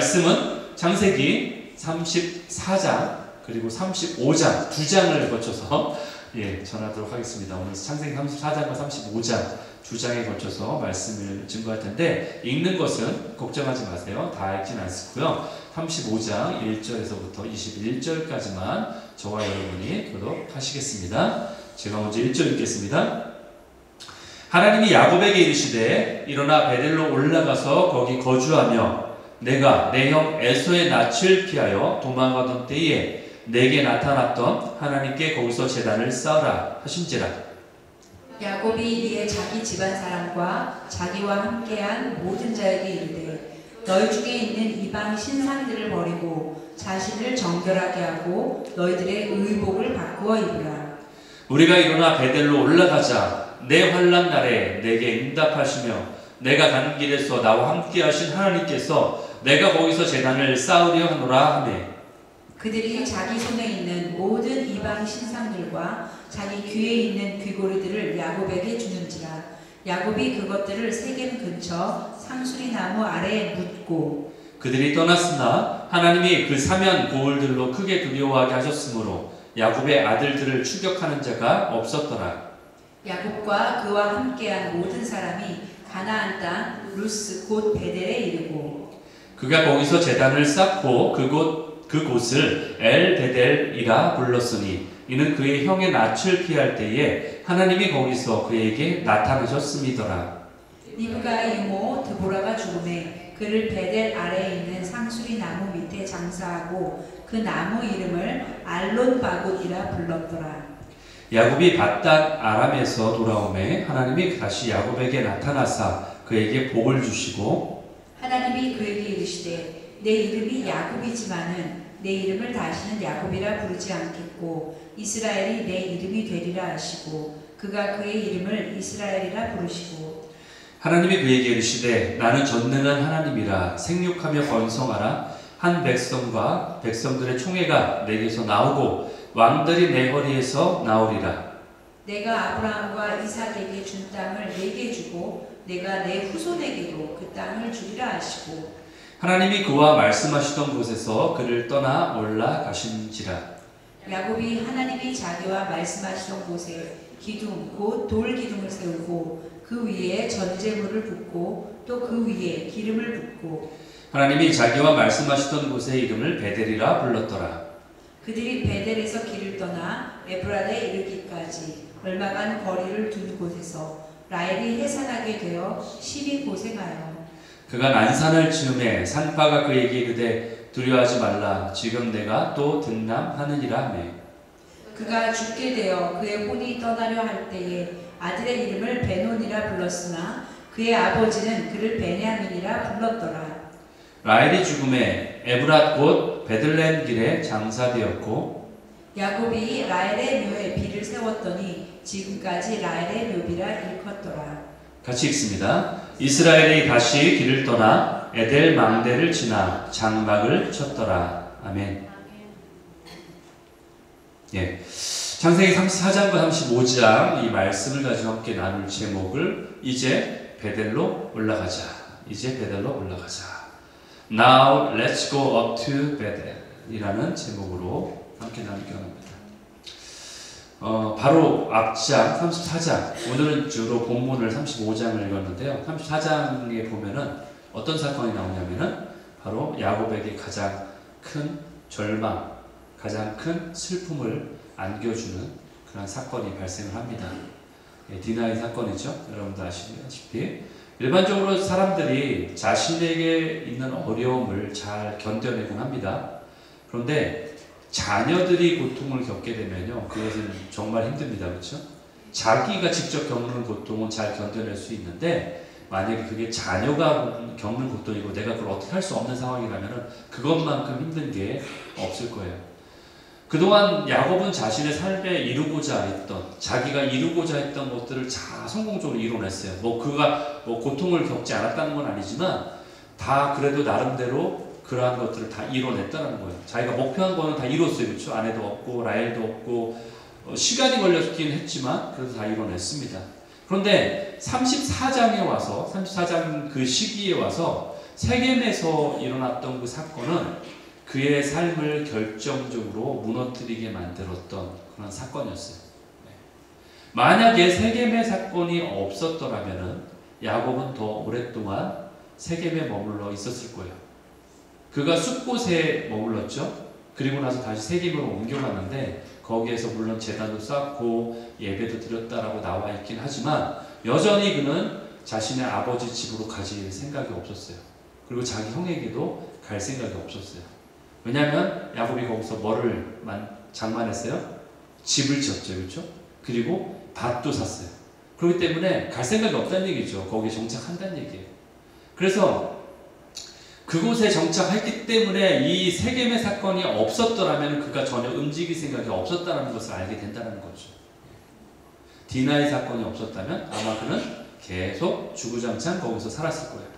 말씀은 창세기 34장 그리고 35장 두 장을 거쳐서 전하도록 하겠습니다. 오늘 창세기 34장과 35장 두 장에 걸쳐서 말씀을 증거할 텐데 읽는 것은 걱정하지 마세요. 다 읽진 않고요. 35장 1절에서부터 21절까지만 저와 여러분이 교독하시겠습니다. 제가 먼저 1절 읽겠습니다. 하나님이 야곱에게 이르시되 일어나 베델로 올라가서 거기 거주하며 내가 내 형 에서의 낯을 피하여 도망가던 때에 내게 나타났던 하나님께 거기서 제단을 쌓으라 하신지라. 야곱이 이에 자기 집안 사람과 자기와 함께한 모든 자에게 이르되 너희 중에 있는 이방 신상들을 버리고 자신을 정결하게 하고 너희들의 의복을 바꾸어 입으라. 우리가 일어나 베델로 올라가자. 내 환난 날에 내게 응답하시며 내가 가는 길에서 나와 함께 하신 하나님께서 내가 거기서 제단을 쌓으려 하노라 하매. 그들이 자기 손에 있는 모든 이방 신상들과 자기 귀에 있는 귀고리들을 야곱에게 주는지라. 야곱이 그것들을 세겜 근처 상수리 나무 아래에 묻고 그들이 떠났으나 하나님이 그 사면 고울들로 크게 두려워하게 하셨으므로 야곱의 아들들을 추격하는 자가 없었더라. 야곱과 그와 함께한 모든 사람이 가나안 땅 루스 곧 베델에 이르고 그가 거기서 제단을 쌓고 그곳을 엘 베델이라 불렀으니 이는 그의 형의 낯을 피할 때에 하나님이 거기서 그에게 나타나셨음이더라. 리브가의 이모 드보라가 죽음에 그를 베델 아래에 있는 상수리 나무 밑에 장사하고 그 나무 이름을 알론바굿이라 불렀더라. 야곱이 밧단 아람에서 돌아오매 하나님이 다시 야곱에게 나타나사 그에게 복을 주시고 하나님이 그에게 이르시되 내 이름이 야곱이지만은 내 이름을 다시는 야곱이라 부르지 않겠고 이스라엘이 내 이름이 되리라 하시고 그가 그의 이름을 이스라엘이라 부르시고 하나님이 그에게 이르시되 나는 전능한 하나님이라 생육하며 번성하라. 한 백성과 백성들의 총회가 내게서 나오고 왕들이 내 허리에서 나오리라. 내가 아브라함과 이삭에게 준 땅을 내게 주고 내가 내 후손에게도 그 땅을 주리라 하시고 하나님이 그와 말씀하시던 곳에서 그를 떠나 올라가신지라. 야곱이 하나님이 자기와 말씀하시던 곳에 기둥 곧 돌 기둥을 세우고 그 위에 전제물을 붓고 또 그 위에 기름을 붓고 하나님이 자기와 말씀하시던 곳의 이름을 베델이라 불렀더라. 그들이 베델에서 길을 떠나 에브라데 이르기까지 얼마간 거리를 둔 곳에서 라헬이 해산하게 되어 심히 고생하여 그가 난산을 즈음에 산파가 그에게 이르되 두려워하지 말라. 지금 내가 또 등남하느니라 하매. 그가 죽게 되어 그의 혼이 떠나려 할 때에 아들의 이름을 베논이라 불렀으나 그의 아버지는 그를 베냐민이라 불렀더라. 라헬이 죽음에 에브랏 곧 베들레헴 길에 장사되었고 야곱이 라헬의 묘에 비를 세웠더니 지금까지 라헬의 묘비라 일컫더라. 같이 읽습니다. 이스라엘이 다시 길을 떠나 에델 망대를 지나 장막을 쳤더라. 아멘. 창세기 34장과 35장 이 말씀을 가지고 함께 나눌 제목을 이제 베델로 올라가자. 이제 베델로 올라가자. Now let's go up to Bethel 이라는 제목으로 함께 나누기 원합니다. 바로 앞장 34장, 오늘은 주로 본문을 35장을 읽었는데요. 34장에 보면은 어떤 사건이 나오냐면은 바로 야곱에게 가장 큰 절망, 가장 큰 슬픔을 안겨주는 그런 사건이 발생을 합니다. 디나이 사건이죠. 여러분도 아시다시피 일반적으로 사람들이 자신에게 있는 어려움을 잘 견뎌내곤 합니다. 그런데 자녀들이 고통을 겪게 되면요, 그것은 정말 힘듭니다. 그렇죠? 자기가 직접 겪는 고통은 잘 견뎌낼 수 있는데 만약에 그게 자녀가 겪는 고통이고 내가 그걸 어떻게 할 수 없는 상황이라면 그것만큼 힘든 게 없을 거예요. 그동안 야곱은 자신의 삶에 이루고자 했던, 자기가 이루고자 했던 것들을 다 성공적으로 이뤄냈어요. 그가 고통을 겪지 않았다는 건 아니지만 다 그래도 나름대로 그러한 것들을 다 이뤄냈다는 거예요. 자기가 목표한 거는 다 이뤘어요. 그렇죠? 아내도 없고 라헬도 없고 시간이 걸렸긴 했지만 그래도 다 이뤄냈습니다. 그런데 34장에 와서 34장 그 시기에 와서 세겜에서 일어났던 그 사건은 그의 삶을 결정적으로 무너뜨리게 만들었던 그런 사건이었어요. 만약에 세겜의 사건이 없었더라면 야곱은 더 오랫동안 세겜에 머물러 있었을 거예요. 그가 숲곳에 머물렀죠. 그리고 나서 다시 세겜으로 옮겨갔는데 거기에서 물론 제단도 쌓고 예배도 드렸다라고 나와 있긴 하지만 여전히 그는 자신의 아버지 집으로 가질 생각이 없었어요. 그리고 자기 형에게도 갈 생각이 없었어요. 왜냐하면 야곱이 거기서 뭐를 장만했어요? 집을 지었죠. 그렇죠? 그리고 밭도 샀어요. 그렇기 때문에 갈 생각이 없다는 얘기죠. 거기에 정착한다는 얘기예요. 그래서 그곳에 정착했기 때문에 이 세겜의 사건이 없었더라면 그가 전혀 움직일 생각이 없었다는 것을 알게 된다는 거죠. 디나의 사건이 없었다면 아마 그는 계속 주구장창 거기서 살았을 거예요.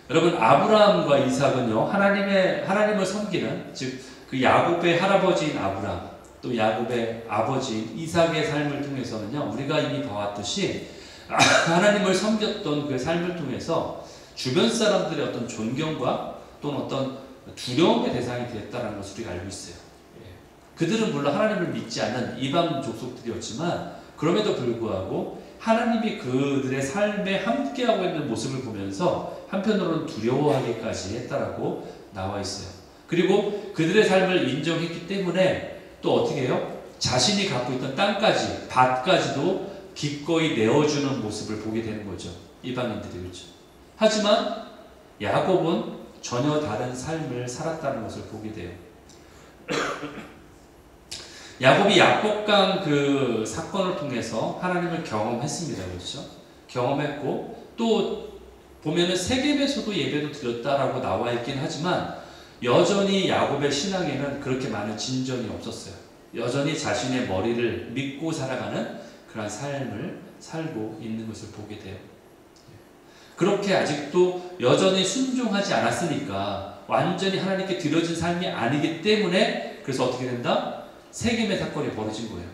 여러분, 아브라함과 이삭은요, 하나님을 섬기는, 즉, 그 야곱의 할아버지인 아브라함, 또 야곱의 아버지인 이삭의 삶을 통해서는요, 우리가 이미 봐왔듯이 하나님을 섬겼던 그 삶을 통해서 주변 사람들의 어떤 존경과 또는 어떤 두려움의 대상이 되었다는 것을 우리가 알고 있어요. 그들은 물론 하나님을 믿지 않는 이방 족속들이었지만 그럼에도 불구하고 하나님이 그들의 삶에 함께하고 있는 모습을 보면서 한편으로는 두려워하기까지 했다라고 나와 있어요. 그리고 그들의 삶을 인정했기 때문에 또 어떻게 해요? 자신이 갖고 있던 땅까지, 밭까지도 기꺼이 내어주는 모습을 보게 되는 거죠. 이방인들이. 그렇죠. 하지만 야곱은 전혀 다른 삶을 살았다는 것을 보게 돼요. 야곱이 약복강 그 사건을 통해서 하나님을 경험했습니다. 그렇죠? 경험했고 또 보면은 세겜에서도 예배도 드렸다라고 나와 있긴 하지만 여전히 야곱의 신앙에는 그렇게 많은 진전이 없었어요. 여전히 자신의 머리를 믿고 살아가는 그런 삶을 살고 있는 것을 보게 돼요. 그렇게 아직도 여전히 순종하지 않았으니까 완전히 하나님께 드려진 삶이 아니기 때문에 그래서 어떻게 된다? 세겜의 사건이 벌어진 거예요.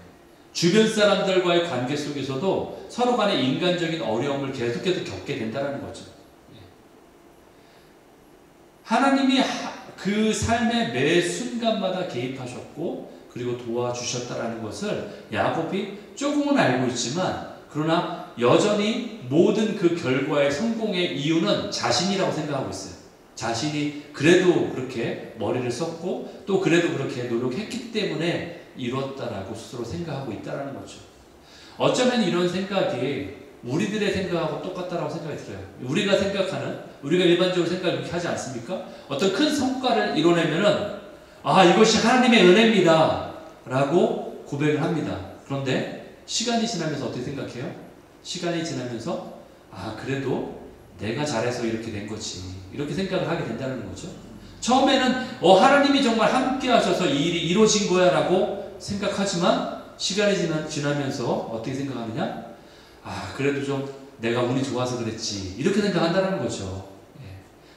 주변 사람들과의 관계 속에서도 서로 간의 인간적인 어려움을 계속해서 겪게 된다는 거죠. 하나님이 그 삶의 매 순간마다 개입하셨고 그리고 도와주셨다는 것을 야곱이 조금은 알고 있지만 그러나 여전히 모든 그 결과의 성공의 이유는 자신이라고 생각하고 있어요. 자신이 그래도 그렇게 머리를 썼고 또 그래도 그렇게 노력했기 때문에 이뤘다라고 스스로 생각하고 있다는 거죠. 어쩌면 이런 생각이 우리들의 생각하고 똑같다라고 생각이 들어요. 우리가 일반적으로 생각을 그렇게 하지 않습니까? 어떤 큰 성과를 이뤄내면은 이것이 하나님의 은혜입니다 라고 고백을 합니다. 그런데 시간이 지나면서 어떻게 생각해요? 시간이 지나면서 그래도 내가 잘해서 이렇게 된 거지 이렇게 생각을 하게 된다는 거죠. 처음에는 하나님이 정말 함께 하셔서 이 일이 이루어진 거야 라고 생각하지만 시간이 지나면서 어떻게 생각하느냐? 그래도 좀 내가 운이 좋아서 그랬지 이렇게 생각한다는 거죠.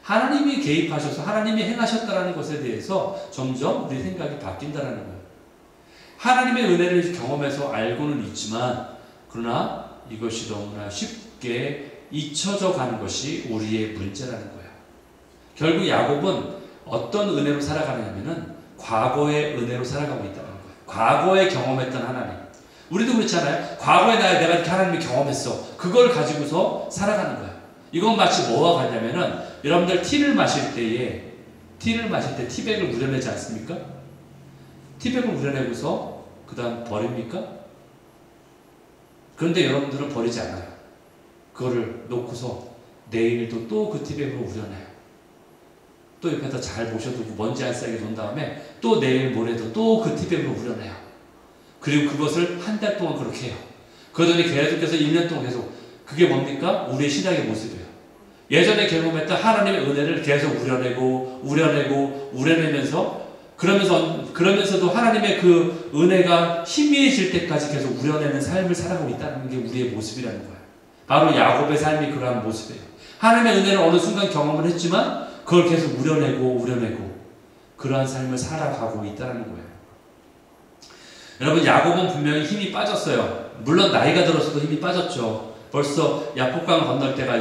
하나님이 개입하셔서 하나님이 행하셨다는 것에 대해서 점점 우리 생각이 바뀐다는 거예요. 하나님의 은혜를 경험해서 알고는 있지만 그러나 이것이 너무나 쉽게 잊혀져 가는 것이 우리의 문제라는 거예요. 결국 야곱은 어떤 은혜로 살아가느냐면은 과거의 은혜로 살아가고 있다는 거예요. 과거에 경험했던 하나님. 우리도 그렇잖아요. 과거에 내가 이렇게 하나님을 경험했어. 그걸 가지고서 살아가는 거예요. 이건 마치 뭐와 같냐면은 여러분들 티를 마실 때 티백을 우려내지 않습니까? 티백을 우려내고서 그 다음 버립니까? 그런데 여러분들은 버리지 않아요. 그거를 놓고서 내일도 또 그 티백으로 우려내요. 또 옆에다 잘 모셔두고 먼지 안 쌓이게 놓은 다음에 또 내일 모레도 또 그 티백으로 우려내요. 그리고 그것을 한 달 동안 그렇게 해요. 그러더니 계속해서 1년 동안 계속. 그게 뭡니까? 우리의 신앙의 모습이에요. 예전에 경험했던 하나님의 은혜를 계속 우려내면서 그러면서도 하나님의 그 은혜가 희미해질 때까지 계속 우려내는 삶을 살아가고 있다는 게 우리의 모습이라는 거예요. 바로 야곱의 삶이 그러한 모습이에요. 하나님의 은혜를 어느 순간 경험을 했지만 그걸 계속 우려내고 그러한 삶을 살아가고 있다는 거예요. 여러분, 야곱은 분명히 힘이 빠졌어요. 물론 나이가 들어서도 힘이 빠졌죠. 벌써 야복강 건널 때가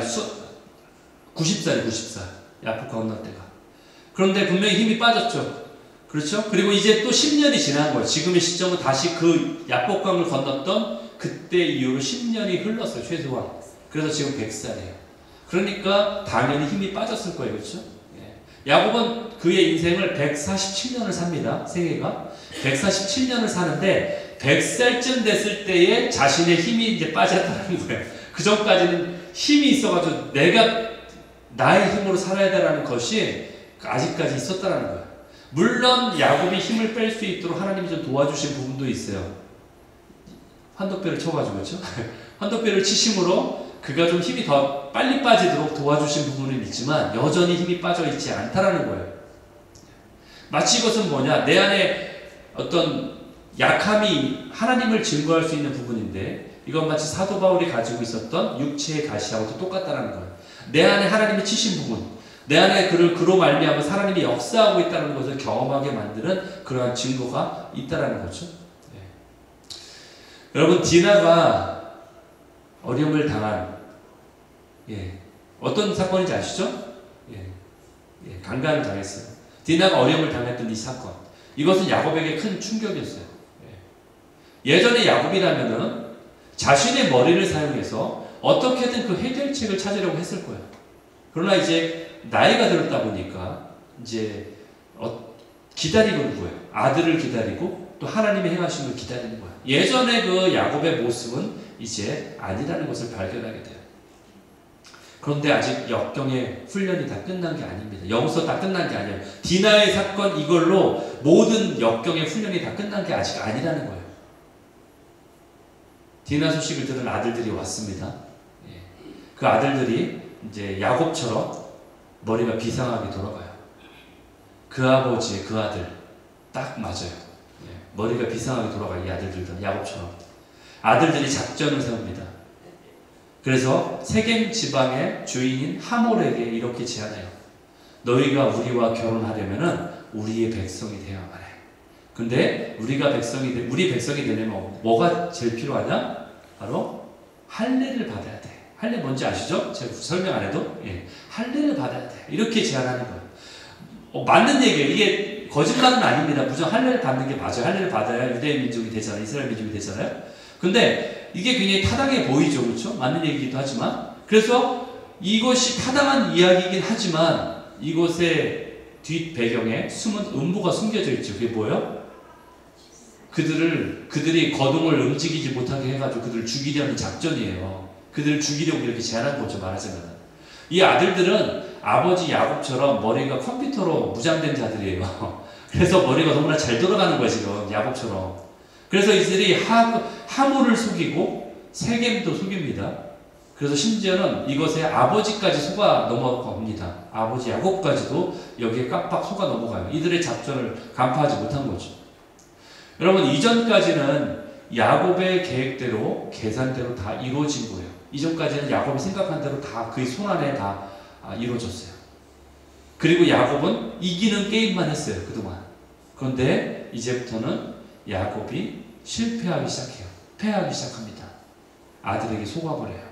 90살이 90살. 야복강 건널 때가. 그런데 분명히 힘이 빠졌죠. 그렇죠? 그리고 이제 또 10년이 지난 거예요. 지금의 시점은 다시 그 야복강을 건넜던 그때 이후로 10년이 흘렀어요. 최소한. 그래서 지금 100살이에요. 그러니까 당연히 힘이 빠졌을 거예요. 그렇죠? 예. 야곱은 그의 인생을 147년을 삽니다. 생애가. 147년을 사는데 100살쯤 됐을 때에 자신의 힘이 이제 빠졌다는 거예요. 그 전까지는 힘이 있어가지고 내가 나의 힘으로 살아야 되라는 것이 아직까지 있었다는 거예요. 물론 야곱이 힘을 뺄 수 있도록 하나님이 좀 도와주신 부분도 있어요. 환도뼈를 쳐가지고 그렇죠? 환도뼈를 치심으로 그가 좀 힘이 더 빨리 빠지도록 도와주신 부분은 있지만 여전히 힘이 빠져 있지 않다라는 거예요. 마치 이것은 뭐냐? 내 안에 어떤 약함이 하나님을 증거할 수 있는 부분인데 이건 마치 사도 바울이 가지고 있었던 육체의 가시하고도 똑같다는 거예요. 내 안에 하나님이 치신 부분, 내 안에 그로 말미암아 하나님이 역사하고 있다는 것을 경험하게 만드는 그러한 증거가 있다라는 거죠. 네. 여러분 디나가 어려움을 당한 어떤 사건인지 아시죠? 강간을 당했어요. 디나가 어려움을 당했던 이 사건. 이것은 야곱에게 큰 충격이었어요. 예전에 야곱이라면은 자신의 머리를 사용해서 어떻게든 그 해결책을 찾으려고 했을 거예요. 그러나 이제 나이가 들었다 보니까 이제 기다리고 있는 거예요. 아들을 기다리고 또 하나님의 행하심을 기다리는 거예요. 예전에 그 야곱의 모습은 이제 아니라는 것을 발견하게 돼요. 그런데 아직 역경의 훈련이 다 끝난 게 아닙니다. 여기서 다 끝난 게 아니에요. 디나의 사건 이걸로 모든 역경의 훈련이 다 끝난 게 아직 아니라는 거예요. 디나 소식을 들은 아들들이 왔습니다. 그 아들들이 이제 야곱처럼 머리가 비상하게 돌아가요. 그 아버지, 그 아들 딱 맞아요. 머리가 비상하게 돌아가요. 이 아들들도 야곱처럼. 아들들이 작전을 세웁니다. 그래서 세겜 지방의 주인인 하몰에게 이렇게 제안해요. 너희가 우리와 결혼하려면은 우리의 백성이 되어야만 해. 근데 우리 백성이 되려면 뭐가 제일 필요하냐? 바로 할례를 받아야 돼. 할례 뭔지 아시죠? 제가 설명 안 해도 할례를 받아야 돼. 이렇게 제안하는 거예요. 맞는 얘기예요. 이게 거짓말은 아닙니다. 무조건 할례를 받는 게 맞아요. 할례를 받아야 유대인 민족이 되잖아요. 이스라엘 민족이 되잖아요. 근데 이게 굉장히 타당해 보이죠. 그렇죠? 맞는 얘기이기도 하지만 그래서 이것이 타당한 이야기이긴 하지만 이곳의 뒷 배경에 숨은 음모가 숨겨져 있죠. 그게 뭐예요? 그들이 거동을 움직이지 못하게 해가지고 그들을 죽이려는 작전이에요. 그들을 죽이려고 이렇게 제안한 거죠. 말하자면 이 아들들은 아버지 야곱처럼 머리가 컴퓨터로 무장된 자들이에요. 그래서 머리가 너무나 잘 돌아가는 거예요. 지금 야곱처럼. 그래서 이들이 하몰을 속이고 세겜도 속입니다. 그래서 심지어는 이것에 아버지까지 속아 넘어갑니다. 아버지 야곱까지도 여기에 깜빡 속아 넘어가요. 이들의 작전을 간파하지 못한 거죠. 여러분 이전까지는 야곱의 계획대로 계산대로 다 이루어진 거예요. 이전까지는 야곱이 생각한 대로 다 그의 손안에 다 이루어졌어요. 그리고 야곱은 이기는 게임만 했어요. 그동안. 그런데 이제부터는 야곱이 실패하기 시작해요. 패하기 시작합니다. 아들에게 속아버려요.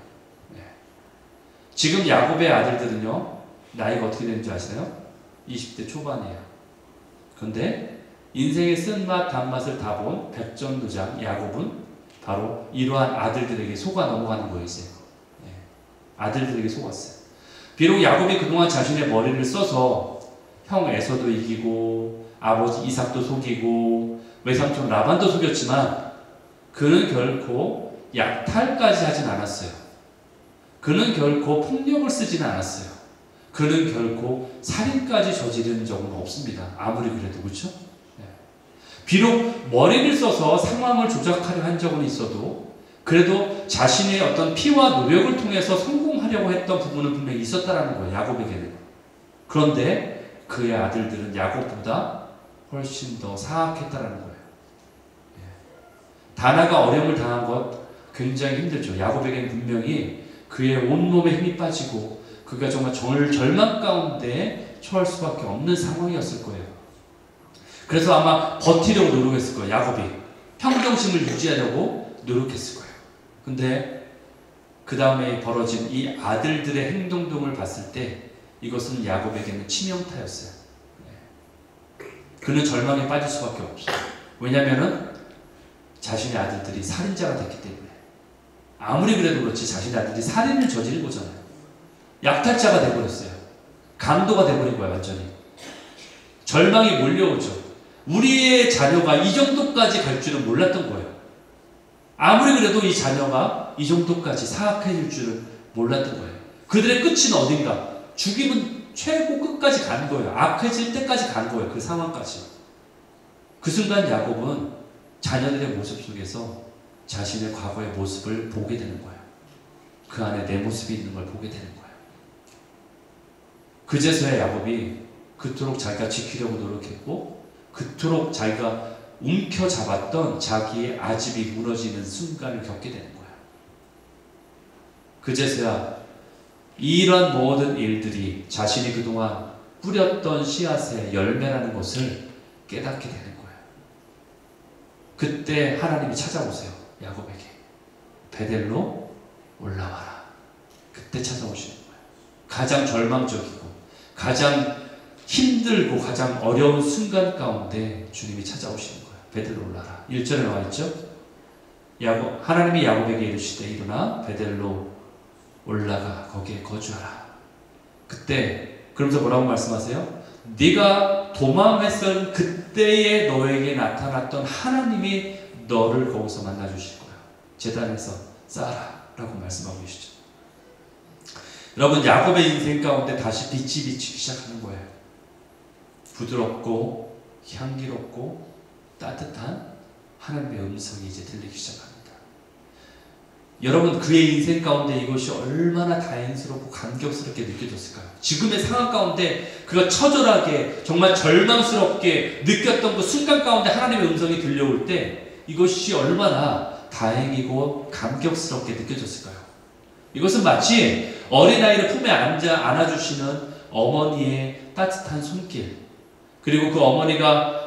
지금 야곱의 아들들은요. 나이가 어떻게 되는지 아세요? 20대 초반이에요. 그런데 인생의 쓴맛 단맛을 다 본 백전도장 야곱은 바로 이러한 아들들에게 속아 넘어가는 거예요. 이제. 아들들에게 속았어요. 비록 야곱이 그동안 자신의 머리를 써서 형 에서도 이기고 아버지 이삭도 속이고 외삼촌 라반도 속였지만 그는 결코 약탈까지 하진 않았어요. 그는 결코 폭력을 쓰지는 않았어요. 그는 결코 살인까지 저지른 적은 없습니다. 아무리 그래도 그렇죠? 비록 머리를 써서 상황을 조작하려 한 적은 있어도 그래도 자신의 어떤 피와 노력을 통해서 성공하려고 했던 부분은 분명히 있었다라는 거예요. 야곱에게는. 그런데 그의 아들들은 야곱보다 훨씬 더 사악했다라는 거예요. 다나가 어려움을 당한 것 굉장히 힘들죠. 야곱에게는 분명히 그의 온몸에 힘이 빠지고 그가 정말 절망 가운데 처할 수밖에 없는 상황이었을 거예요. 그래서 아마 버티려고 노력했을 거예요. 야곱이 평정심을 유지하려고 노력했을 거예요. 근데 그 다음에 벌어진 이 아들들의 행동 등을 봤을 때 이것은 야곱에게는 치명타였어요. 그는 절망에 빠질 수밖에 없어요. 왜냐하면 자신의 아들들이 살인자가 됐기 때문에. 아무리 그래도 그렇지 자신의 아들이 살인을 저지른 거잖아요. 약탈자가 돼버렸어요. 강도가 돼버린 거야 완전히. 절망이 몰려오죠. 우리의 자녀가 이 정도까지 갈 줄은 몰랐던 거예요. 아무리 그래도 이 자녀가 이 정도까지 사악해질 줄은 몰랐던 거예요. 그들의 끝은 어딘가. 죽임은 최고 끝까지 간 거예요. 악해질 때까지 간 거예요. 그 상황까지. 그 순간 야곱은 자녀들의 모습 속에서 자신의 과거의 모습을 보게 되는 거예요. 그 안에 내 모습이 있는 걸 보게 되는 거예요. 그제서야 야곱이 그토록 자기가 지키려고 노력했고 그토록 자기가 움켜잡았던 자기의 아집이 무너지는 순간을 겪게 되는 거예요. 그제서야 이런 모든 일들이 자신이 그동안 뿌렸던 씨앗의 열매라는 것을 깨닫게 되는 거예요. 그때 하나님이 찾아오세요. 야곱에게. 베델로 올라와라. 그때 찾아오시는 거예요. 가장 절망적이고 가장 힘들고 가장 어려운 순간 가운데 주님이 찾아오시는 거예요. 베델로 올라라. 1절에 나와 있죠. 하나님이 야곱에게 이르시되 일어나 베델로 올라가 거기에 거주하라. 그때 그러면서 뭐라고 말씀하세요? 네가 도망했던 그때에 너에게 나타났던 하나님이 너를 거기서 만나주실 거야. 제단에서 쌓아라 라고 말씀하고 계시죠. 여러분 야곱의 인생 가운데 다시 빛이 비치기 시작하는 거예요. 부드럽고 향기롭고 따뜻한 하나님의 음성이 이제 들리기 시작합니다. 여러분 그의 인생 가운데 이것이 얼마나 다행스럽고 감격스럽게 느껴졌을까요? 지금의 상황 가운데 그가 처절하게 정말 절망스럽게 느꼈던 그 순간 가운데 하나님의 음성이 들려올 때 이것이 얼마나 다행이고 감격스럽게 느껴졌을까요? 이것은 마치 어린아이를 품에 안아주시는 어머니의 따뜻한 손길, 그리고 그 어머니가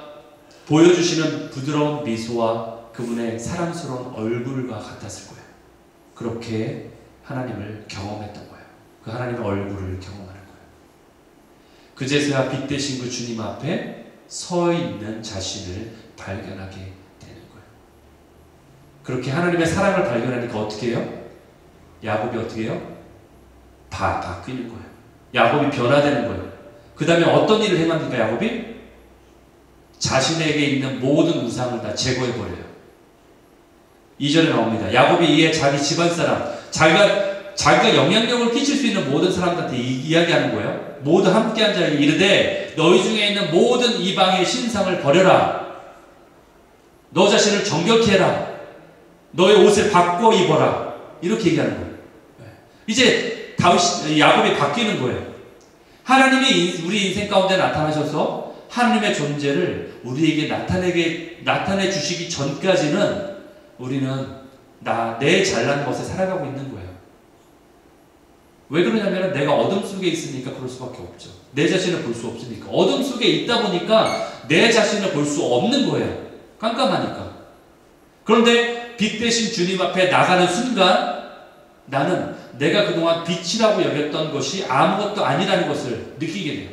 보여주시는 부드러운 미소와 그분의 사랑스러운 얼굴과 같았을 거예요. 그렇게 하나님을 경험했던 거예요. 그 하나님의 얼굴을 경험하는 거예요. 그제서야 빛 대신 그 주님 앞에 서 있는 자신을 발견하게 되는 거예요. 그렇게 하나님의 사랑을 발견하니까 어떻게 해요? 야곱이 어떻게 해요? 바뀌는 거예요. 야곱이 변화되는 거예요. 그 다음에 어떤 일을 행합니까? 야곱이? 자신에게 있는 모든 우상을 다 제거해버려요. 2절에 나옵니다. 야곱이 이에 자기 집안 사람, 자기가 영향력을 끼칠 수 있는 모든 사람들한테 이야기하는 거예요. 모두 함께한 자에게 이르되 너희 중에 있는 모든 이방의 신상을 버려라. 너 자신을 정결케 해라. 너의 옷을 바꿔 입어라. 이렇게 얘기하는 거예요. 이제 야곱이 바뀌는 거예요. 하나님이 우리 인생 가운데 나타나셔서 하나님의 존재를 우리에게 나타내 주시기 전까지는 우리는 내 잘난 것에 살아가고 있는 거예요. 왜 그러냐면 내가 어둠 속에 있으니까 그럴 수밖에 없죠. 내 자신을 볼 수 없으니까. 어둠 속에 있다 보니까 내 자신을 볼 수 없는 거예요. 깜깜하니까. 그런데 빛 대신 주님 앞에 나가는 순간 나는 내가 그동안 빛이라고 여겼던 것이 아무것도 아니라는 것을 느끼게 돼요.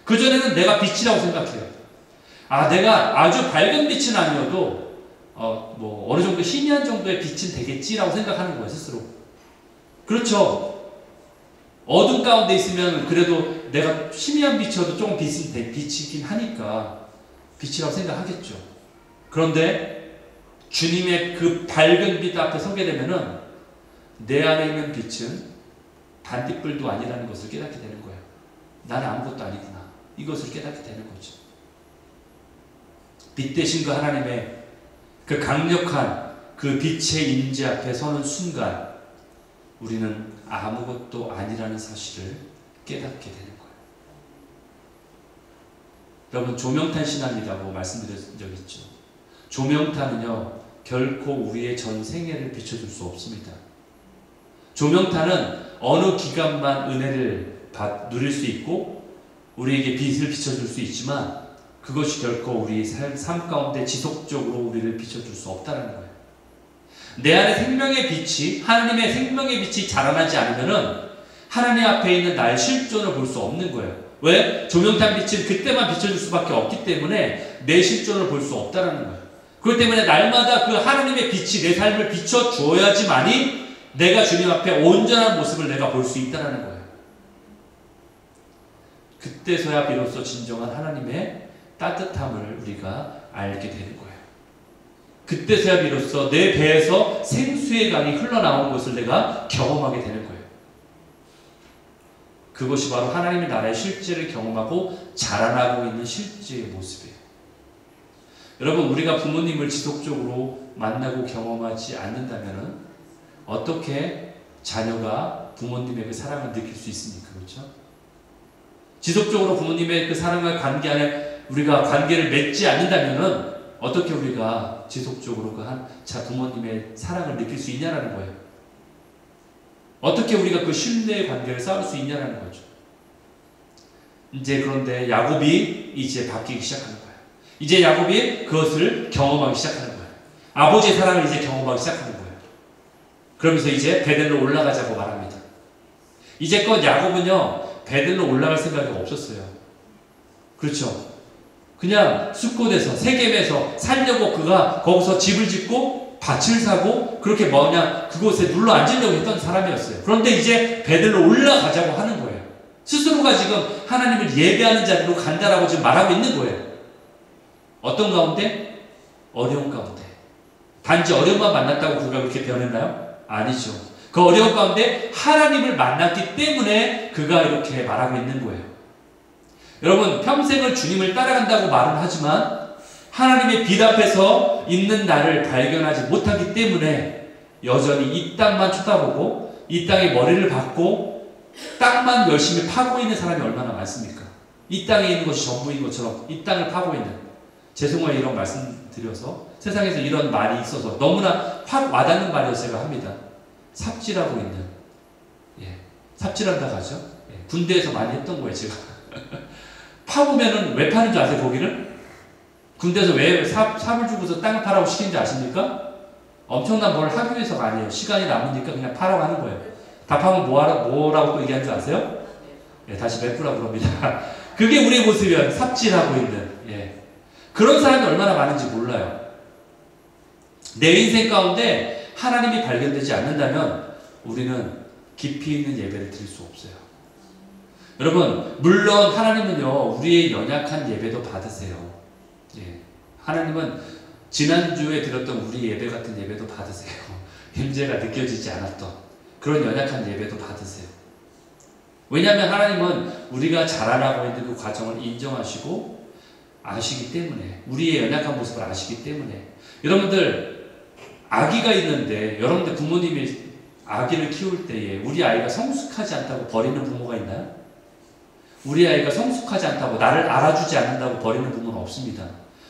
그전에는 내가 빛이라고 생각해요. 내가 아주 밝은 빛은 아니어도 어느 정도 희미한 정도의 빛은 되겠지라고 생각하는 거예요, 스스로. 그렇죠. 어둠 가운데 있으면 그래도 내가 희미한 빛이어도 조금 빛이긴 하니까 빛이라고 생각하겠죠. 그런데 주님의 그 밝은 빛 앞에 서게 되면은 내 안에 있는 빛은 반딧불도 아니라는 것을 깨닫게 되는 거예요. 나는 아무것도 아니구나. 이것을 깨닫게 되는 거죠. 빛 대신 그 하나님의 그 강력한 그 빛의 임재 앞에 서는 순간 우리는 아무것도 아니라는 사실을 깨닫게 되는 거예요. 여러분 조명탄 신앙이라고 말씀드린 적 있죠. 조명탄은요 결코 우리의 전 생애를 비춰줄 수 없습니다. 조명탄은 어느 기간만 은혜를 누릴 수 있고 우리에게 빛을 비춰줄 수 있지만 그것이 결코 우리의 삶 가운데 지속적으로 우리를 비춰줄 수 없다는 거예요. 내 안에 생명의 빛이, 하나님의 생명의 빛이 자라나지 않으면은 하나님 앞에 있는 나의 실존을 볼 수 없는 거예요. 왜? 조명탄 빛은 그때만 비춰줄 수밖에 없기 때문에 내 실존을 볼 수 없다라는 거예요. 그렇기 때문에 날마다 그 하나님의 빛이 내 삶을 비춰 주어야지만이 내가 주님 앞에 온전한 모습을 내가 볼 수 있다라는 거예요. 그때서야 비로소 진정한 하나님의 따뜻함을 우리가 알게 되는 거예요. 그때서야 비로소 내 배에서 생수의 강이 흘러나오는 것을 내가 경험하게 되는 거예요. 그것이 바로 하나님의 나라의 실제를 경험하고 자라나고 있는 실제의 모습이에요. 여러분, 우리가 부모님을 지속적으로 만나고 경험하지 않는다면 어떻게 자녀가 부모님의 그 사랑을 느낄 수 있습니까? 그렇죠? 지속적으로 부모님의 그 사랑과 관계 안에 우리가 관계를 맺지 않는다면 어떻게 우리가 지속적으로 그 부모님의 사랑을 느낄 수 있냐라는 거예요. 어떻게 우리가 그 신뢰의 관계를 쌓을 수 있냐라는 거죠. 이제 그런데 야곱이 이제 바뀌기 시작하는 거예요. 이제 야곱이 그것을 경험하기 시작하는 거예요. 아버지의 사랑을 이제 경험하기 시작하는 거예요. 그러면서 이제 베델로 올라가자고 말합니다. 이제껏 야곱은요, 베델로 올라갈 생각이 없었어요. 그렇죠? 그냥 숫곳에서, 세겜에서 살려고 그가 거기서 집을 짓고 밭을 사고 그렇게 그냥 그곳에 눌러 앉으려고 했던 사람이었어요. 그런데 이제 베델로 올라가자고 하는 거예요. 스스로가 지금 하나님을 예배하는 자리로 간다라고 지금 말하고 있는 거예요. 어떤 가운데? 어려운 가운데. 단지 어려움만 만났다고 그가 그렇게 변했나요? 아니죠. 그 어려운 가운데 하나님을 만났기 때문에 그가 이렇게 말하고 있는 거예요. 여러분, 평생을 주님을 따라간다고 말은 하지만 하나님의 빛 앞에서 있는 나를 발견하지 못하기 때문에 여전히 이 땅만 쳐다보고 이 땅에 머리를 박고 땅만 열심히 파고 있는 사람이 얼마나 많습니까? 이 땅에 있는 것이 전부인 것처럼 이 땅을 파고 있는, 죄송해요 이런 말씀 드려서 세상에서 이런 말이 있어서 너무나 확 와닿는 말이어서 제가 합니다. 삽질하고 있는, 삽질한다고 하죠. 군대에서 많이 했던 거예요 제가. 파보면은 왜 파는 줄 아세요? 고기를? 군대에서 왜 삽을 주고서 땅을 파라고 시키는지 아십니까? 엄청난 뭘 하기 위해서가 아니에요. 시간이 남으니까 그냥 파라고 하는 거예요. 답하면 뭐라고 또 얘기하는 줄 아세요? 다시 메꾸라고 그럽니다. 그게 우리의 모습이에요. 삽질하고 있는. 그런 사람이 얼마나 많은지 몰라요. 내 인생 가운데 하나님이 발견되지 않는다면 우리는 깊이 있는 예배를 드릴 수 없어요. 여러분, 물론 하나님은요, 우리의 연약한 예배도 받으세요. 하나님은 지난주에 드렸던 우리 예배 같은 예배도 받으세요. 임재가 느껴지지 않았던 그런 연약한 예배도 받으세요. 왜냐하면 하나님은 우리가 자라나고 있는 그 과정을 인정하시고 아시기 때문에, 우리의 연약한 모습을 아시기 때문에. 여러분들, 아기가 있는데 여러분들 부모님이 아기를 키울 때에 우리 아이가 성숙하지 않다고 버리는 부모가 있나요? 우리 아이가 성숙하지 않다고, 나를 알아주지 않는다고 버리는 부모는 없습니다.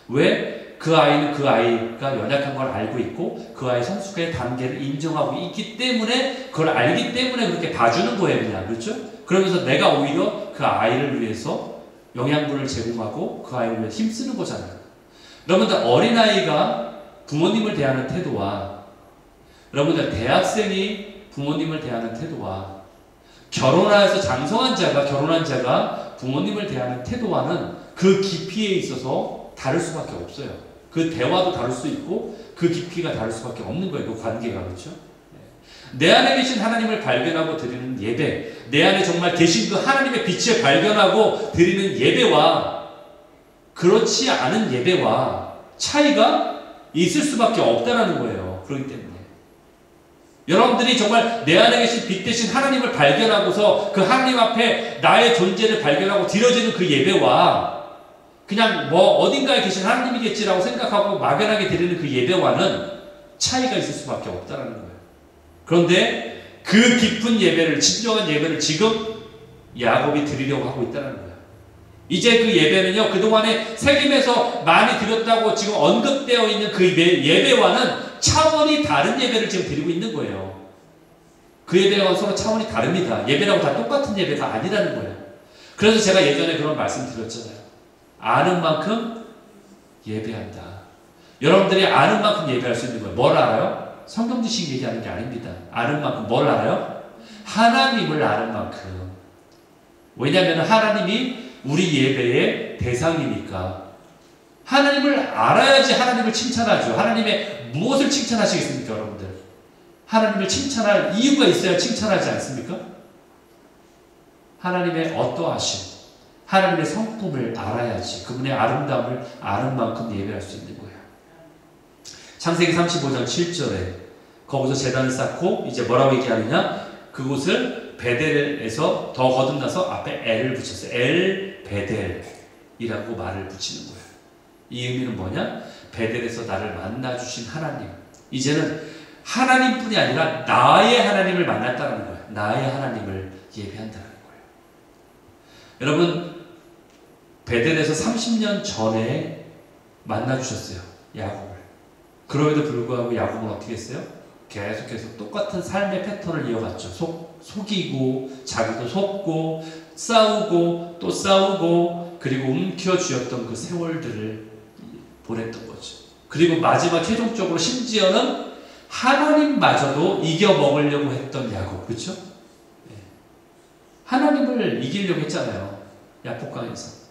왜? 그 아이는 그 아이가 연약한 걸 알고 있고 그 아이의 성숙의 단계를 인정하고 있기 때문에, 그걸 알기 때문에 그렇게 봐주는 거예요 그냥. 그렇죠? 그러면서 내가 오히려 그 아이를 위해서 영양분을 제공하고 그 아이를 위해 힘쓰는 거잖아요. 여러분들, 어린아이가 부모님을 대하는 태도와 여러분들 대학생이 부모님을 대하는 태도와 결혼하여서 장성한 자가, 결혼한 자가 부모님을 대하는 태도와는 그 깊이에 있어서 다를 수밖에 없어요. 그 대화도 다를 수 있고 그 깊이가 다를 수밖에 없는 거예요. 그 관계가. 그렇죠? 내 안에 계신 하나님을 발견하고 드리는 예배, 내 안에 정말 계신 그 하나님의 빛을 발견하고 드리는 예배와 그렇지 않은 예배와 차이가 있을 수밖에 없다는 거예요. 그렇기 때문에 여러분들이 정말 내 안에 계신 빛 대신 하나님을 발견하고서 그 하나님 앞에 나의 존재를 발견하고 드려지는 그 예배와 그냥 어딘가에 계신 하나님이겠지라고 생각하고 막연하게 드리는 그 예배와는 차이가 있을 수밖에 없다는 거예요. 그런데 그 깊은 예배를, 진정한 예배를 지금 야곱이 드리려고 하고 있다는 거예요. 이제 그 예배는요, 그동안에 세겜에서 많이 드렸다고 지금 언급되어 있는 그 예배와는 차원이 다른 예배를 지금 드리고 있는 거예요. 그 예배와 서로 차원이 다릅니다. 예배라고 다 똑같은 예배가 아니라는 거예요. 그래서 제가 예전에 그런 말씀 드렸잖아요. 아는 만큼 예배한다. 여러분들이 아는 만큼 예배할 수 있는 거예요. 뭘 알아요? 성경 지식 얘기하는 게 아닙니다. 아는 만큼 뭘 알아요? 하나님을 아는 만큼. 왜냐하면 하나님이 우리 예배의 대상이니까. 하나님을 알아야지 하나님을 칭찬하죠. 하나님의 무엇을 칭찬하시겠습니까, 여러분들? 하나님을 칭찬할 이유가 있어야 칭찬하지 않습니까? 하나님의 어떠하심, 하나님의 성품을 알아야지 그분의 아름다움을 아는 만큼 예배할 수 있는 거예요. 창세기 35장 7절에 거기서 제단을 쌓고 이제 뭐라고 얘기하느냐? 그곳을 베델에서 더 거듭나서 앞에 엘을 붙였어요. 엘 베델이라고 말을 붙이는 거예요. 이 의미는 뭐냐? 베델에서 나를 만나주신 하나님. 이제는 하나님뿐이 아니라 나의 하나님을 만났다는 거예요. 나의 하나님을 예배한다는 거예요. 여러분, 베델에서 30년 전에 만나주셨어요. 야곱을. 그럼에도 불구하고 야곱은 어떻게 했어요? 계속해서 똑같은 삶의 패턴을 이어갔죠. 속이고 자기도 속고 싸우고 또 싸우고 그리고 움켜쥐었던 그 세월들을 보냈던 거죠. 그리고 마지막 최종적으로 심지어는 하나님마저도 이겨먹으려고 했던 야곱. 그렇죠? 하나님을 이기려고 했잖아요. 야복강에서.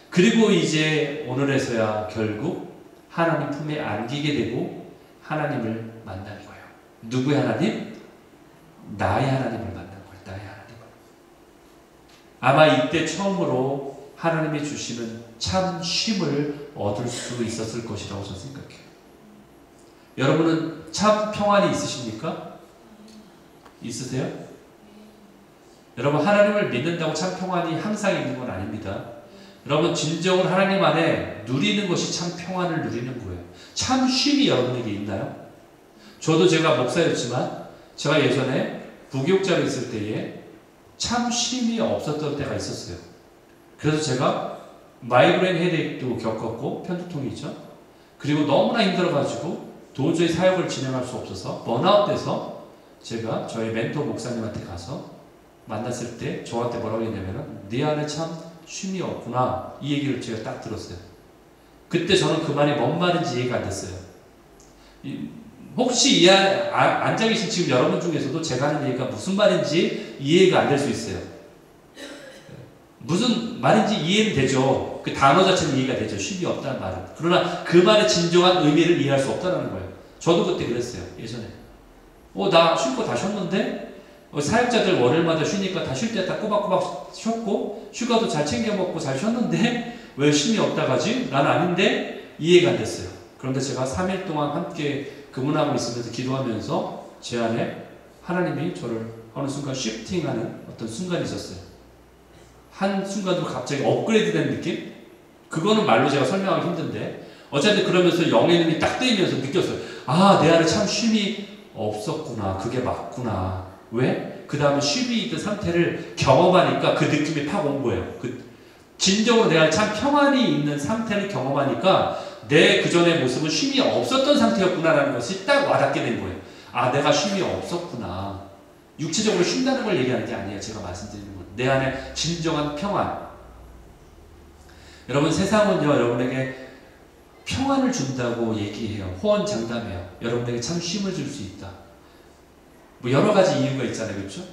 그리고 이제 오늘에서야 결국 하나님 품에 안기게 되고 하나님을 만난 거예요. 누구의 하나님? 나의 하나님을 만난 거예요. 나의 하나님을. 아마 이때 처음으로 하나님이 주시는 참 쉼을 얻을 수 있었을 것이라고 저는 생각해요. 여러분은 참 평안이 있으십니까? 있으세요? 여러분, 하나님을 믿는다고 참 평안이 항상 있는 건 아닙니다. 여러분, 진정으로 하나님 안에 누리는 것이 참 평안을 누리는 거예요. 참 쉼이 여러분에게 있나요? 저도 제가 목사였지만 제가 예전에 부교육자로 있을 때에 참 쉼이 없었던 때가 있었어요. 그래서 제가 마이그레인 헤데익도 겪었고 편두통이 있죠. 그리고 너무나 힘들어가지고 도저히 사역을 진행할 수 없어서 번아웃돼서 제가 저희 멘토 목사님한테 가서 만났을 때 저한테 뭐라고 했냐면은 네 안에 참 쉼이 없구나, 이 얘기를 제가 딱 들었어요. 그때 저는 그 말이 뭔 말인지 이해가 안 됐어요. 혹시 앉아 계신 지금 여러분 중에서도 제가 하는 얘기가 무슨 말인지 이해가 안 될 수 있어요. 무슨 말인지 이해는 되죠. 그 단어 자체는 이해가 되죠. 쉼이 없다는 말은. 그러나 그 말의 진정한 의미를 이해할 수 없다는 거예요. 저도 그때 그랬어요. 예전에. 나 쉴 거 다 쉬었는데 사역자들 월요일마다 쉬니까 다 쉴 때 다 꼬박꼬박 쉬었고 휴가도 잘 챙겨 먹고 잘 쉬었는데 왜 쉼이 없다 가지? 난 아닌데 이해가 안 됐어요. 그런데 제가 3일 동안 함께 근무하고 있으면서 기도하면서 제 안에 하나님이 저를 어느 순간 쉬프팅하는 어떤 순간이 있었어요. 한 순간으로 갑자기 업그레이드 된 느낌? 그거는 말로 제가 설명하기 힘든데 어쨌든 그러면서 영의 눈이 딱 뜨이면서 느꼈어요. 내 안에 참 쉼이 없었구나. 그게 맞구나. 왜? 그 다음에 쉼이 있던 상태를 경험하니까 그 느낌이 팍 온 거예요. 진정으로 내가 참 평안이 있는 상태를 경험하니까 내 그전의 모습은 쉼이 없었던 상태였구나라는 것이 딱 와닿게 된 거예요. 내가 쉼이 없었구나. 육체적으로 쉰다는 걸 얘기하는 게 아니에요. 제가 말씀드리는 건. 내 안에 진정한 평안. 여러분, 세상은요, 여러분에게 평안을 준다고 얘기해요. 호언장담해요. 여러분에게 참 쉼을 줄 수 있다. 여러 가지 이유가 있잖아요. 그렇죠?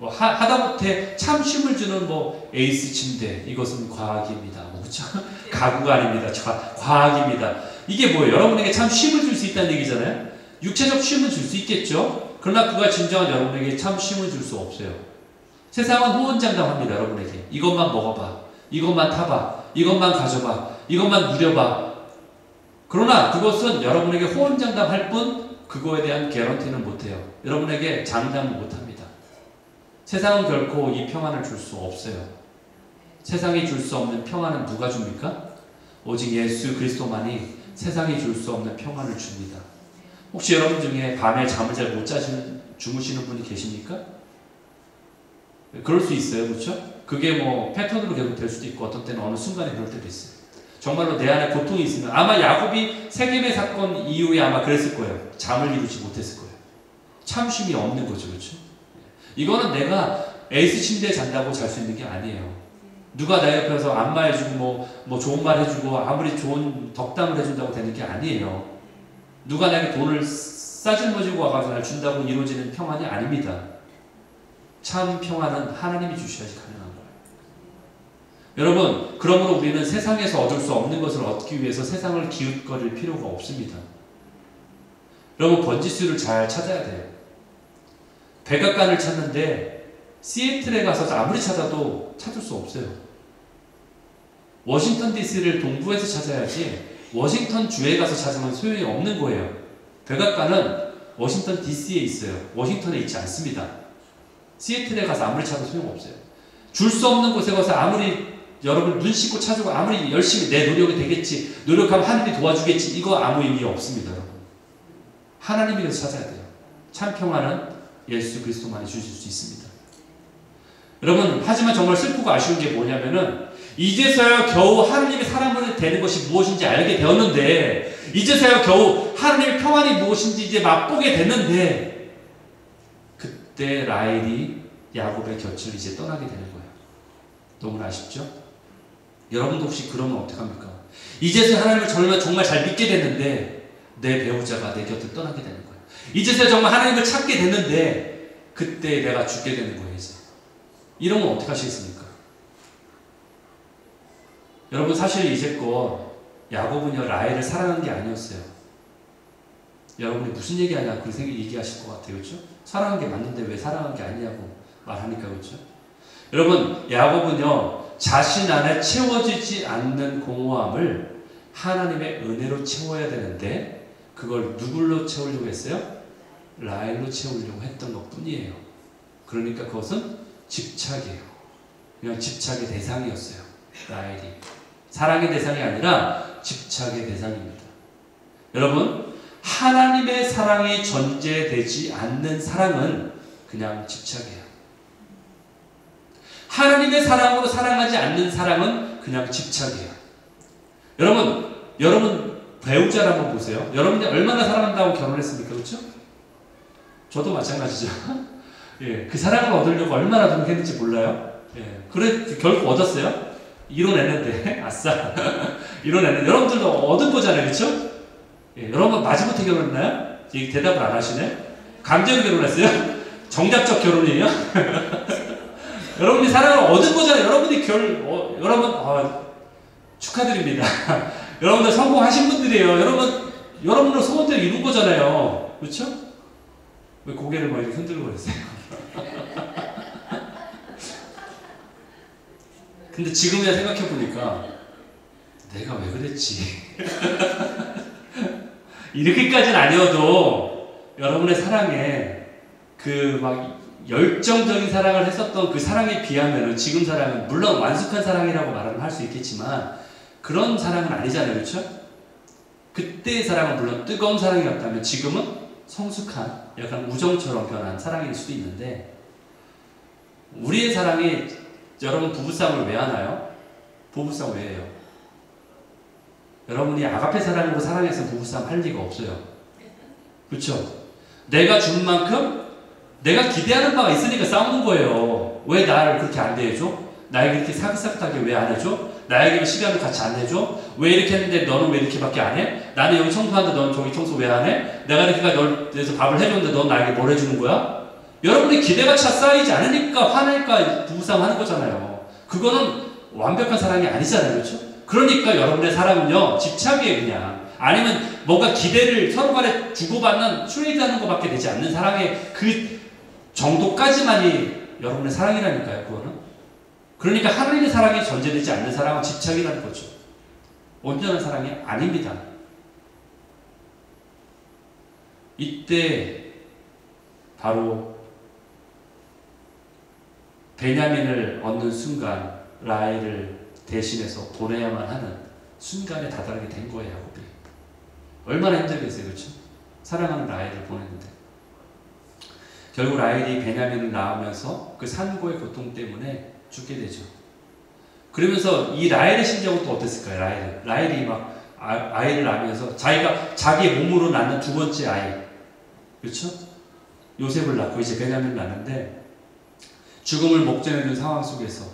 하다못해 참 쉼을 주는 에이스 침대, 이것은 과학입니다. 그렇죠? 가구가 아닙니다. 과학입니다. 이게 뭐예요? 여러분에게 참 쉼을 줄 수 있다는 얘기잖아요. 육체적 쉼은 줄 수 있겠죠? 그러나 그가 진정한 여러분에게 참 쉼을 줄 수 없어요. 세상은 호언장담합니다. 여러분에게. 이것만 먹어봐. 이것만 타봐. 이것만 가져봐. 이것만 누려봐. 그러나 그것은 여러분에게 호언장담할 뿐 그거에 대한 개런티는 못해요. 여러분에게 장담은 못합니다. 세상은 결코 이 평안을 줄 수 없어요. 세상이 줄 수 없는 평안은 누가 줍니까? 오직 예수 그리스도만이 세상이 줄 수 없는 평안을 줍니다. 혹시 여러분 중에 밤에 잠을 잘 못 주무시는 분이 계십니까? 그럴 수 있어요. 그렇죠? 그게 패턴으로 계속 될 수도 있고 어떤 때는 어느 순간에 그럴 때도 있어요. 정말로 내 안에 고통이 있으면 아마 야곱이 세겜의 사건 이후에 아마 그랬을 거예요. 잠을 이루지 못했을 거예요. 참 쉼이 없는 거죠. 그렇죠? 이거는 내가 에이스 침대에 잔다고 잘 수 있는 게 아니에요. 누가 내 옆에서 안마해주고 좋은 말 해주고 아무리 좋은 덕담을 해준다고 되는 게 아니에요. 누가 나에게 돈을 싸질머지고 와가지고 날 준다고 이루어지는 평안이 아닙니다. 참 평안은 하나님이 주셔야지 가능한 거예요. 여러분, 그러므로 우리는 세상에서 얻을 수 없는 것을 얻기 위해서 세상을 기웃거릴 필요가 없습니다. 여러분, 번지수를 잘 찾아야 돼요. 백악관을 찾는데 시애틀에 가서 아무리 찾아도 찾을 수 없어요. 워싱턴 DC를 동부에서 찾아야지 워싱턴 주에 가서 찾으면 소용이 없는 거예요. 백악관은 워싱턴 DC에 있어요. 워싱턴에 있지 않습니다. 시애틀에 가서 아무리 찾아도 소용없어요. 줄 수 없는 곳에 가서 아무리 여러분 눈 씻고 찾고 아무리 열심히 내 노력이 되겠지, 노력하면 하늘이 도와주겠지, 이거 아무 의미 없습니다. 여러분, 하나님에게서 찾아야 돼요. 참 평안은 예수 그리스도만이 주실 수 있습니다. 여러분, 하지만 정말 슬프고 아쉬운 게 뭐냐면은 이제서야 겨우 하나님의 사람으로 되는 것이 무엇인지 알게 되었는데, 이제서야 겨우 하나님의 평안이 무엇인지 이제 맛보게 됐는데, 그때 라헬이 야곱의 곁을 이제 떠나게 되는 거예요. 너무나 아쉽죠? 여러분도 혹시 그러면 어떡합니까? 이제서야 하나님을 정말 잘 믿게 됐는데 내 배우자가 내 곁을 떠나게 되는 거예요. 이제서야 정말 하나님을 찾게 됐는데 그때 내가 죽게 되는 거예요. 이제 이러면 어떡하시겠습니까? 여러분, 사실 이제껏 야곱은요 라헬을 사랑한 게 아니었어요. 여러분이 무슨 얘기하냐 그 생각 얘기하실 것 같아요. 그렇죠? 사랑한 게 맞는데 왜 사랑한 게 아니냐고 말하니까. 그렇죠? 여러분, 야곱은요 자신 안에 채워지지 않는 공허함을 하나님의 은혜로 채워야 되는데 그걸 누굴로 채우려고 했어요? 라헬로 채우려고 했던 것 뿐이에요. 그러니까 그것은 집착이에요. 그냥 집착의 대상이었어요. 라헬이 사랑의 대상이 아니라 집착의 대상입니다. 여러분, 하나님의 사랑이 전제되지 않는 사랑은 그냥 집착이에요. 하나님의 사랑으로 사랑하지 않는 사랑은 그냥 집착이에요. 여러분 배우자를 한번 보세요. 여러분이 얼마나 사랑한다고 결혼했습니까? 그렇죠? 저도 마찬가지죠. 예, 그 사랑을 얻으려고 얼마나 노력했는지 몰라요. 예, 그래 결국 얻었어요. 이뤄냈는데 아싸 이뤄냈는데 여러분들도 얻은 거잖아요. 그렇죠? 예, 여러분 마지못해 결혼했나요? 대답을 안 하시네. 강제로 결혼했어요? 정답적 결혼이에요? 여러분이 사랑을 얻은 거잖아요. 여러분이 여러분 축하드립니다. 여러분들 성공하신 분들이에요. 여러분들 소원대로 이룬 거잖아요. 그렇죠? 왜 고개를 막 이렇게 흔들고 그랬어요? 근데 지금이야 생각해 보니까 내가 왜 그랬지? 이렇게까지는 아니어도 여러분의 사랑에 그 막 열정적인 사랑을 했었던 그 사랑에 비하면 지금 사랑은 물론 완숙한 사랑이라고 말은 할 수 있겠지만 그런 사랑은 아니잖아요. 그렇죠? 그때의 사랑은 물론 뜨거운 사랑이었다면 지금은 성숙한 약간 우정처럼 변한 사랑일 수도 있는데, 우리의 사랑이 여러분 부부싸움을 왜 하나요? 부부싸움 왜 해요? 여러분이 아가페 사랑으로 사랑해서 부부싸움 할 리가 없어요. 그렇죠? 내가 준 만큼 내가 기대하는 바가 있으니까 싸우는 거예요. 왜 나를 그렇게 안 대해줘? 나에게 이렇게 사긋사긋하게 왜 안 해줘? 나에게 시간을 같이 안 내줘? 왜 이렇게 했는데 너는 왜 이렇게밖에 안 해? 나는 여기 청소하는데 너는 저기 청소 왜 안 해? 내가 이렇게 널 위해서 밥을 해줬는데 넌 나에게 뭘 해주는 거야? 여러분의 기대가 쌓이지 않으니까 화내니까 부부싸움 하는 거잖아요. 그거는 완벽한 사랑이 아니잖아요. 그렇죠? 그러니까 여러분의 사랑은요 집착이에요. 그냥 아니면 뭔가 기대를 서로 간에 주고받는 트레이드하는 것밖에 되지 않는 사랑의 그 정도까지만이 여러분의 사랑이라니까요. 그거는. 그러니까 하나님의 사랑이 전제되지 않는 사랑은 집착이라는 거죠. 온전한 사랑이 아닙니다. 이때 바로 베냐민을 얻는 순간 라헬을 대신해서 보내야만 하는 순간에 다다르게 된 거예요. 야곱이. 얼마나 힘들겠어요. 그렇죠? 사랑하는 라헬을 보냈는데 결국 라헬이 베냐민을 낳으면서 그 산고의 고통 때문에 죽게 되죠. 그러면서 이 라헬의 심정은 또 어땠을까요? 라헬이 막 아이를 낳으면서 자기 몸으로 낳는 두 번째 아이, 그렇죠? 요셉을 낳고 이제 베냐민을 낳는데 죽음을 목전에 둔 상황 속에서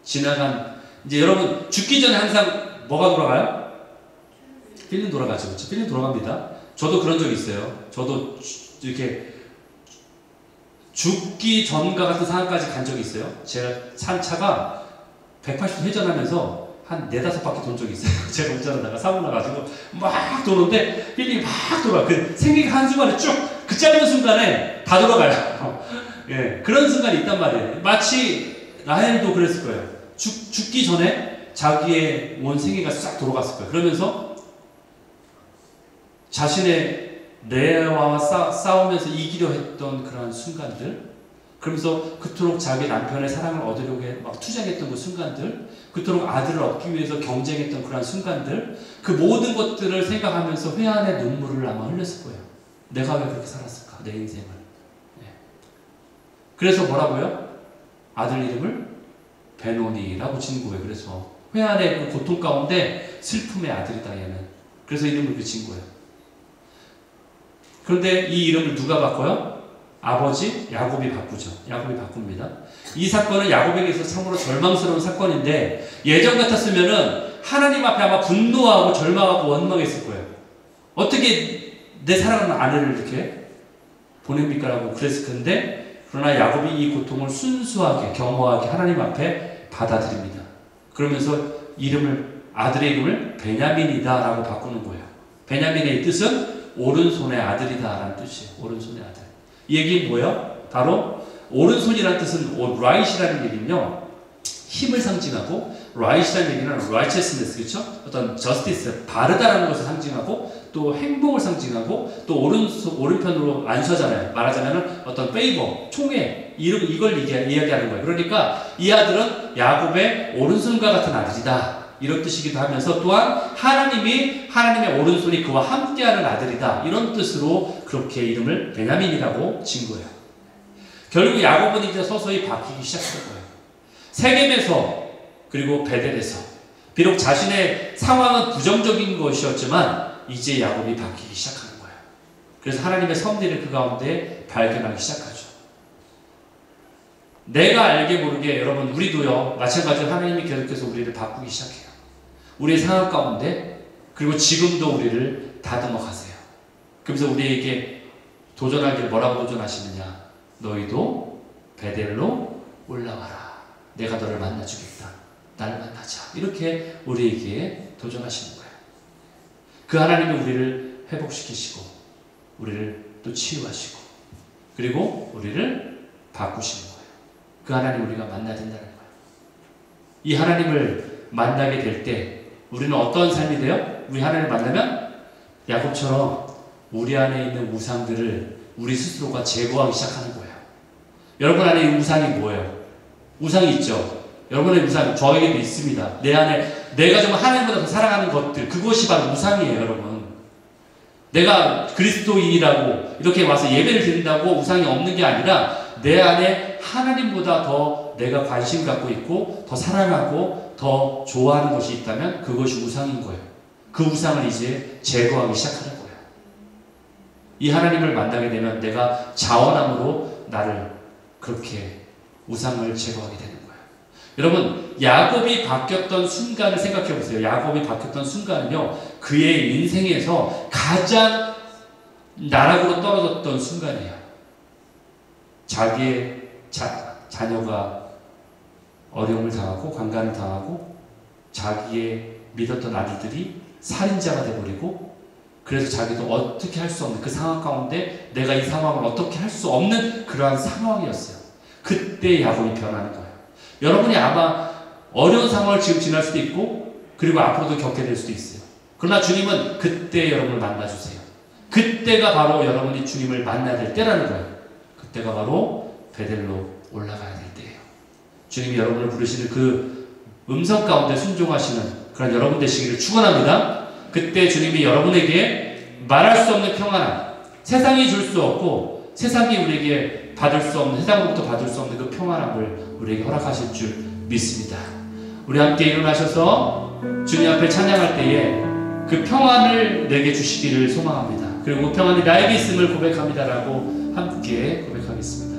지나간 이제 여러분 죽기 전에 항상 뭐가 돌아가요? 필름 돌아가죠. 그렇죠? 필름 돌아갑니다. 저도 그런 적이 있어요. 저도 이렇게 죽기 전과 같은 상황까지 간 적이 있어요. 제가 산 차가 180도 회전하면서 한 4-5바퀴 돈 적이 있어요. 제가 운전하다가 사고 나가지고 막 도는데 힐링이 막 돌아. 그 생기가 한순간에 쭉 그 짧은 순간에 다 돌아가요. 예, 그런 순간이 있단 말이에요. 마치 라헬도 그랬을 거예요. 죽기 전에 자기의 온 생애가 싹 돌아갔을 거예요. 그러면서 자신의 레아와 싸우면서 이기려 했던 그런 순간들, 그러면서 그토록 자기 남편의 사랑을 얻으려고 막 투쟁했던 그 순간들, 그토록 아들을 얻기 위해서 경쟁했던 그런 순간들, 그 모든 것들을 생각하면서 회한의 눈물을 아마 흘렸을 거예요. 내가 왜 그렇게 살았을까? 내 인생을. 네. 그래서 뭐라고요? 아들 이름을 베노니라고 지은 거예요. 그래서 회한의 그 고통 가운데 슬픔의 아들이다 얘는. 그래서 이름을 그렇게 지은 거예요. 그런데 이 이름을 누가 바꿔요? 아버지 야곱이 바꾸죠. 야곱이 바꿉니다. 이 사건은 야곱에게서 참으로 절망스러운 사건인데, 예전 같았으면은 하나님 앞에 아마 분노하고 절망하고 원망했을 거예요. 어떻게 내 사랑하는 아내를 이렇게 보냅니까라고 그랬을 텐데, 그러나 야곱이 이 고통을 순수하게 겸허하게 하나님 앞에 받아들입니다. 그러면서 아들의 이름을 베냐민이다라고 바꾸는 거예요. 베냐민의 뜻은 오른손의 아들이다라는 뜻이에요. 오른손의 아들. 이 얘기는 뭐예요? 바로 오른손이라는 뜻은 right이라는 얘기는요, 힘을 상징하고, right이라는 얘기는 righteousness, 그렇죠? 어떤 justice, 바르다라는 것을 상징하고, 또 행복을 상징하고, 또 오른편으로 안수하잖아요. 말하자면 어떤 favor, 총애, 이걸 이야기하는 거예요. 그러니까 이 아들은 야곱의 오른손과 같은 아들이다, 이런 뜻이기도 하면서, 또한 하나님의 오른손이 그와 함께하는 아들이다, 이런 뜻으로 그렇게 이름을 베냐민이라고 지은 거예요. 결국 야곱은 이제 서서히 바뀌기 시작할 거예요. 세겜에서, 그리고 베델에서, 비록 자신의 상황은 부정적인 것이었지만 이제 야곱이 바뀌기 시작하는 거예요. 그래서 하나님의 섭리를 그 가운데 발견하기 시작하죠. 내가 알게 모르게 여러분, 우리도요 마찬가지로 하나님이 계속해서 우리를 바꾸기 시작해요. 우리의 상황 가운데, 그리고 지금도 우리를 다듬어 가세요. 그러면서 우리에게 도전하기를 뭐라고 도전하시느냐? 너희도 베델로 올라와라. 내가 너를 만나주겠다. 나를 만나자. 이렇게 우리에게 도전하시는 거예요. 그 하나님이 우리를 회복시키시고, 우리를 또 치유하시고, 그리고 우리를 바꾸시는 거예요. 그 하나님 우리가 만나야 된다는 거예요. 이 하나님을 만나게 될 때 우리는 어떤 삶이 돼요? 우리 하나님을 만나면 야곱처럼 우리 안에 있는 우상들을 우리 스스로가 제거하기 시작하는 거예요. 여러분 안에 이 우상이 뭐예요? 우상이 있죠? 여러분의 우상, 저에게도 있습니다. 내 안에 내가 정말 하나님보다 더 사랑하는 것들, 그것이 바로 우상이에요, 여러분. 내가 그리스도인이라고 이렇게 와서 예배를 드린다고 우상이 없는 게 아니라, 내 안에 하나님보다 더 내가 관심 갖고 있고 더 사랑하고 더 좋아하는 것이 있다면 그것이 우상인 거예요. 그 우상을 이제 제거하기 시작하는 거예요. 이 하나님을 만나게 되면 내가 자원함으로 나를 그렇게 우상을 제거하게 되는 거예요. 여러분, 야곱이 바뀌었던 순간을 생각해 보세요. 야곱이 바뀌었던 순간은요, 그의 인생에서 가장 나락으로 떨어졌던 순간이에요. 자기의 자녀가 어려움을 당하고 관간을 당하고, 자기의 믿었던 아들들이 살인자가 되어버리고, 그래서 자기도 어떻게 할 수 없는 그 상황 가운데 내가 이 상황을 어떻게 할 수 없는 그러한 상황이었어요. 그때 야곱이 변하는 거예요. 여러분이 아마 어려운 상황을 지금 지날 수도 있고, 그리고 앞으로도 겪게 될 수도 있어요. 그러나 주님은 그때 여러분을 만나주세요. 그때가 바로 여러분이 주님을 만나야 될 때라는 거예요. 그때가 바로 베델로 올라가야 될 때예요. 주님이 여러분을 부르시는 그 음성 가운데 순종하시는 그런 여러분 되시기를 축원합니다. 그때 주님이 여러분에게 말할 수 없는 평안함, 세상이 줄 수 없고 세상이 우리에게 받을 수 없는, 세상으로부터 받을 수 없는 그 평안함을 우리에게 허락하실 줄 믿습니다. 우리 함께 일어나셔서 주님 앞에 찬양할 때에 그 평안을 내게 주시기를 소망합니다. 그리고 그 평안이 나에게 있음을 고백합니다라고 함께 고백하겠습니다.